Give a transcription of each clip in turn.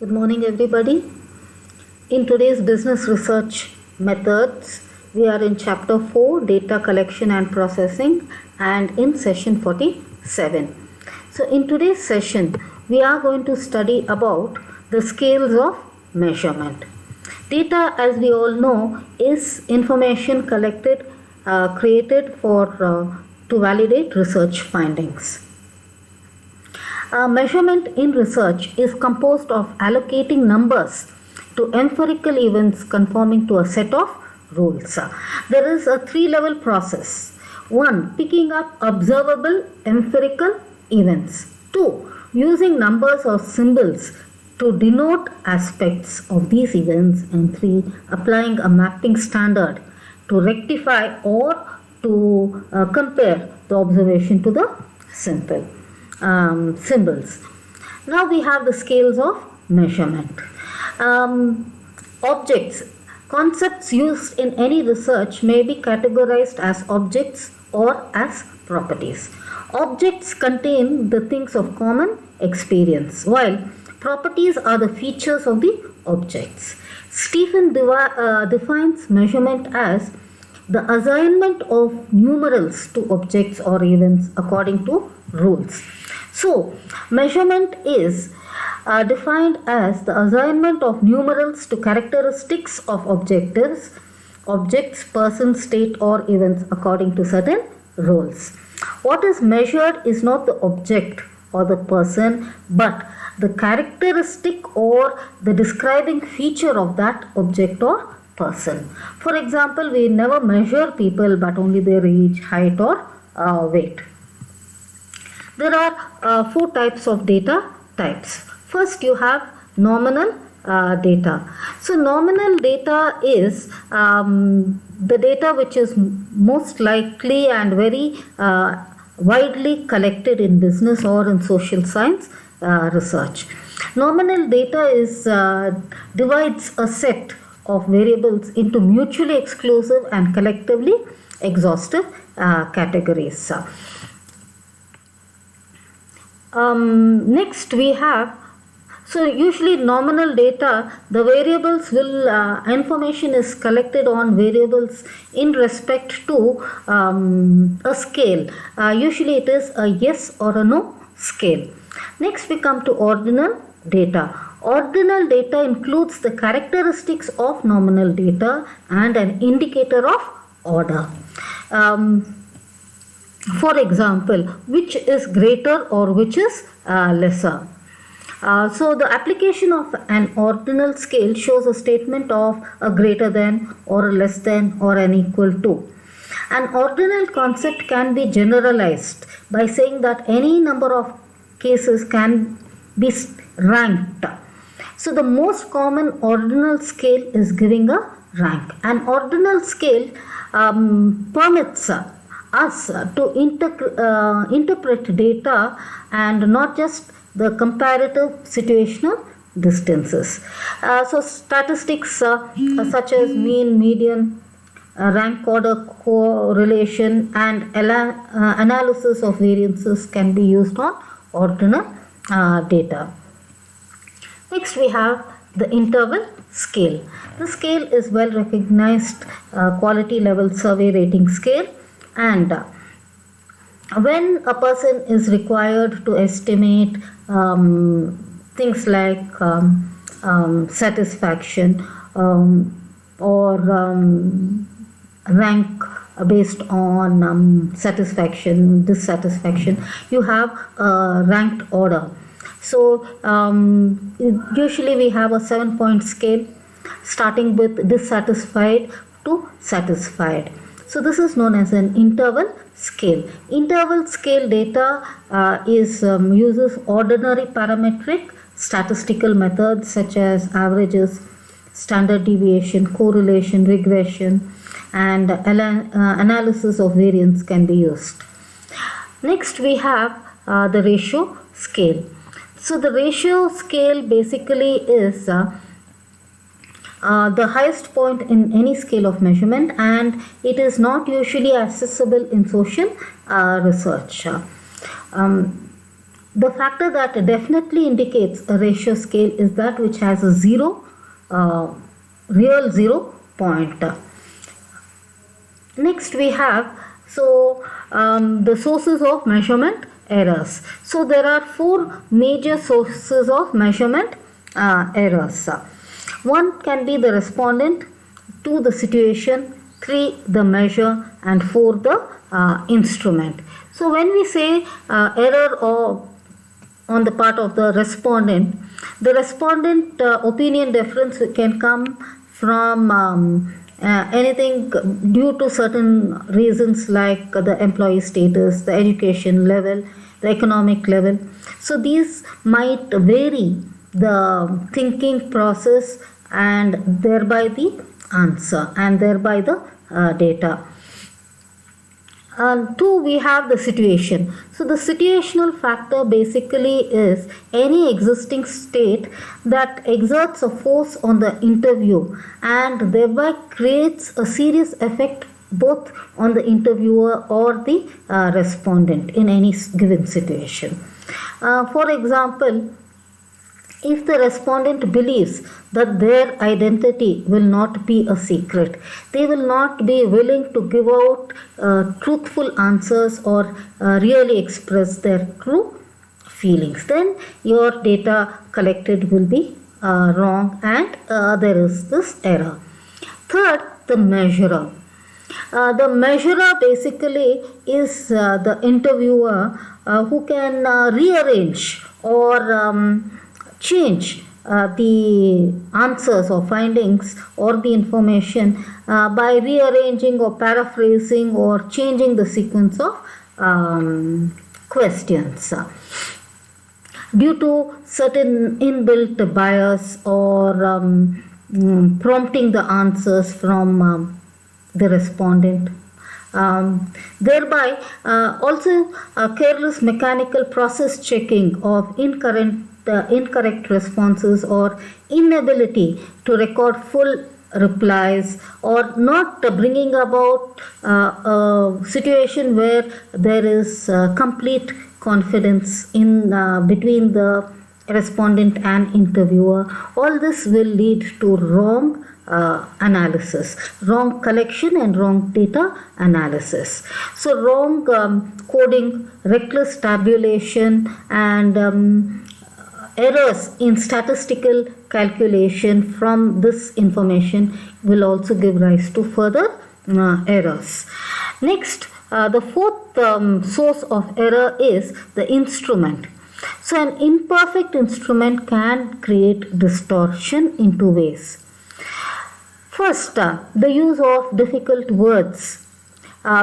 Good morning, everybody. In today's business research methods, we are in chapter 4, data collection and processing, and in session 47. So, in today's session, we are going to study about the scales of measurement. Data, as we all know, is information collected, created to validate research findings. Measurement in research is composed of allocating numbers to empirical events conforming to a set of rules. There is a three-level process. 1. Picking up observable empirical events. 2. Using numbers or symbols to denote aspects of these events. And 3. Applying a mapping standard to rectify or to compare the observation to the symbols. Now we have the scales of measurement. Objects, concepts used in any research may be categorized as objects or as properties. Objects contain the things of common experience, while properties are the features of the objects. Stephen defines measurement as the assignment of numerals to objects or events according to rules. So, measurement is defined as the assignment of numerals to characteristics of objects, person, state, or events according to certain rules. What is measured is not the object or the person, but the characteristic or the describing feature of that object or person. For example, we never measure people but only their age, height, or weight. There are 4 types of data types. First, you have nominal data. So, nominal data is the data which is most likely and very widely collected in business or in social science research. Nominal data is divides a set of variables into mutually exclusive and collectively exhaustive categories. Next we have, so usually nominal data, the variables will, information is collected on variables in respect to a scale. Usually it is a yes or a no scale. Next we come to ordinal data. Ordinal data includes the characteristics of nominal data and an indicator of order. For example, which is greater or which is lesser. So the application of an ordinal scale shows a statement of a greater than or a less than or an equal to. An ordinal concept can be generalized by saying that any number of cases can be ranked. So the most common ordinal scale is giving a rank. An ordinal scale permits us to interpret data and not just the comparative situational distances. So statistics such as mean, median, rank order correlation and analysis of variances can be used on ordinal data. Next we have the interval scale. The scale is well recognized quality level survey rating scale, and when a person is required to estimate things like satisfaction or rank based on satisfaction, dissatisfaction, you have a ranked order. So usually we have a 7-point scale starting with dissatisfied to satisfied. So this is known as an interval scale. Interval scale data uses ordinary parametric statistical methods such as averages, standard deviation, correlation, regression, and analysis of variance can be used. Next we have the ratio scale. So the ratio scale basically is the highest point in any scale of measurement, and it is not usually accessible in social research. The factor that definitely indicates a ratio scale is that which has a zero, real 0 point. Next we have the sources of measurement errors. So there are 4 major sources of measurement errors. 1 can be the respondent, 2 the situation, 3 the measure, and 4 the instrument. So when we say error or on the part of the respondent opinion difference can come from anything due to certain reasons like the employee status, the education level, the economic level. So these might vary the thinking process and thereby the answer and thereby the data. 2, we have the situation. So the situational factor basically is any existing state that exerts a force on the interview and thereby creates a serious effect both on the interviewer or the respondent in any given situation. For example, if the respondent believes that their identity will not be a secret, they will not be willing to give out truthful answers or really express their true feelings, then your data collected will be wrong and there is this error. Third, the measurer. The measurer basically is the interviewer who can rearrange or change the answers or findings or the information by rearranging or paraphrasing or changing the sequence of questions due to certain inbuilt bias or prompting the answers from the respondent. Thereby also careless mechanical process checking of incorrect responses or inability to record full replies or not bringing about a situation where there is complete confidence in between the respondent and interviewer. All this will lead to wrong analysis, wrong collection and wrong data analysis. So wrong coding, reckless tabulation and errors in statistical calculation from this information will also give rise to further errors. Next, the fourth source of error is the instrument. So an imperfect instrument can create distortion in 2 ways. First, the use of difficult words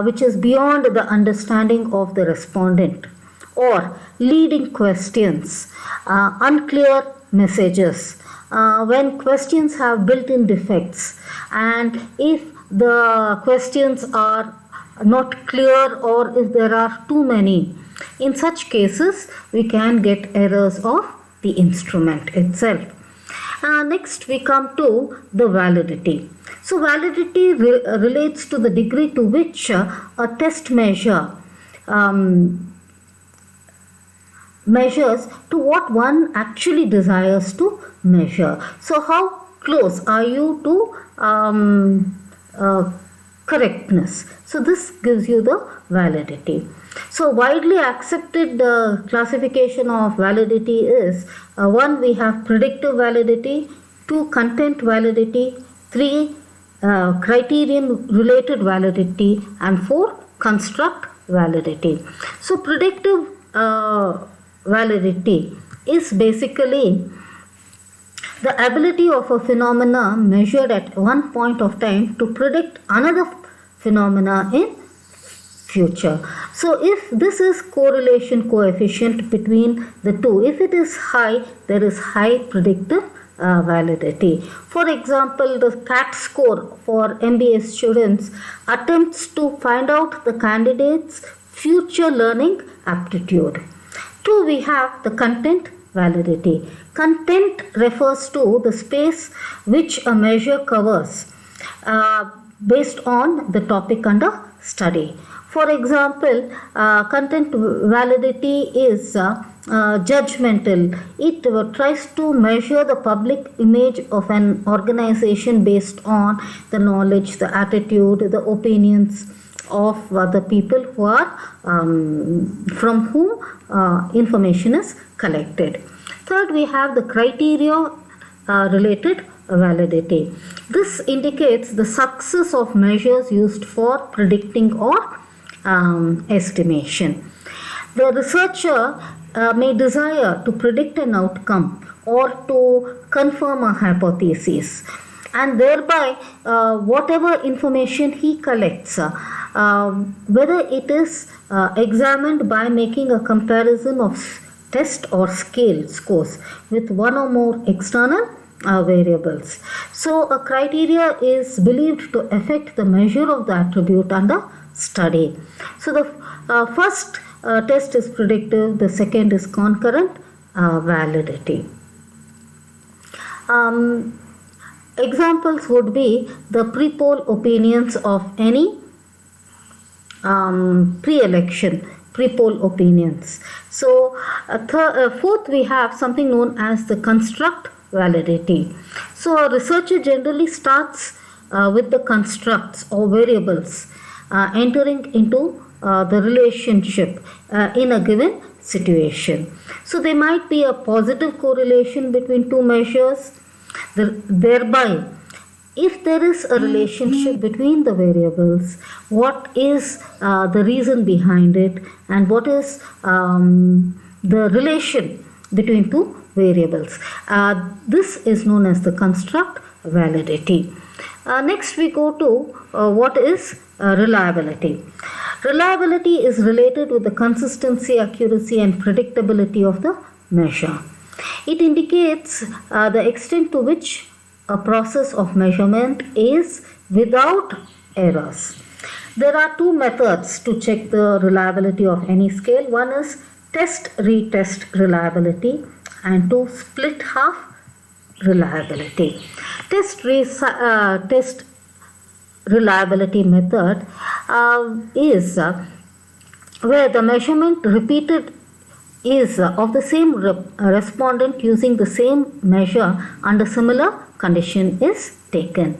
which is beyond the understanding of the respondent, or leading questions, unclear messages, when questions have built-in defects, and if the questions are not clear or if there are too many. In such cases, we can get errors of the instrument itself. Next, we come to the validity. So, validity relates to the degree to which a test measure measures to what one actually desires to measure. So, how close are you to correctness? So, this gives you the validity. So, widely accepted classification of validity is 1, we have predictive validity, 2, content validity, 3, criterion related validity, and 4, construct validity. So, predictive validity is basically the ability of a phenomena measured at one point of time to predict another phenomena in future. So if this is correlation coefficient between the two, if it is high, there is high predictive validity. For example, the CAT score for MBA students attempts to find out the candidate's future learning aptitude. 2, we have the content validity. Content refers to the space which a measure covers based on the topic under study. For example, content validity is judgmental. It tries to measure the public image of an organization based on the knowledge, the attitude, the opinions of the people who are from whom information is collected. Third, we have the criteria related validity. This indicates the success of measures used for predicting or estimation. The researcher may desire to predict an outcome or to confirm a hypothesis, and thereby whatever information he collects, whether it is examined by making a comparison of test or scale scores with one or more external variables. So a criteria is believed to affect the measure of the attribute under study. So the first test is predictive, the second is concurrent validity. Examples would be the pre-poll opinions of any pre-election pre-poll opinions. So fourth, we have something known as the construct validity. So a researcher generally starts with the constructs or variables entering into the relationship in a given situation. So there might be a positive correlation between two measures. Thereby, if there is a relationship between the variables, what is the reason behind it, and what is the relation between two variables? This is known as the construct validity. Next we go to what is reliability. Reliability is related with the consistency, accuracy and predictability of the measure. It indicates the extent to which a process of measurement is without errors. There are two methods to check the reliability of any scale. One is test-retest reliability and two, split half reliability. Test reliability method is where the measurement repeated is of the same respondent using the same measure under similar condition is taken.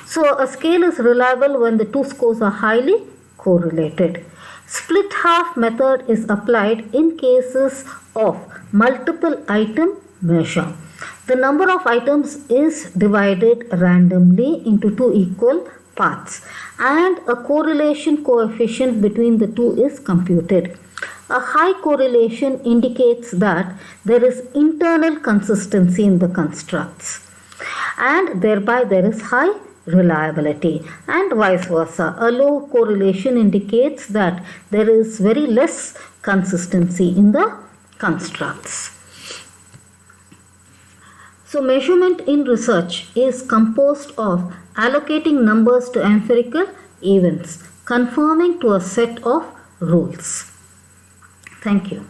So a scale is reliable when the two scores are highly correlated. Split half method is applied in cases of multiple item measure. The number of items is divided randomly into two equal parts and a correlation coefficient between the two is computed. A high correlation indicates that there is internal consistency in the constructs and thereby there is high reliability, and vice versa. A low correlation indicates that there is very less consistency in the constructs. So measurement in research is composed of allocating numbers to empirical events, conforming to a set of rules. Thank you.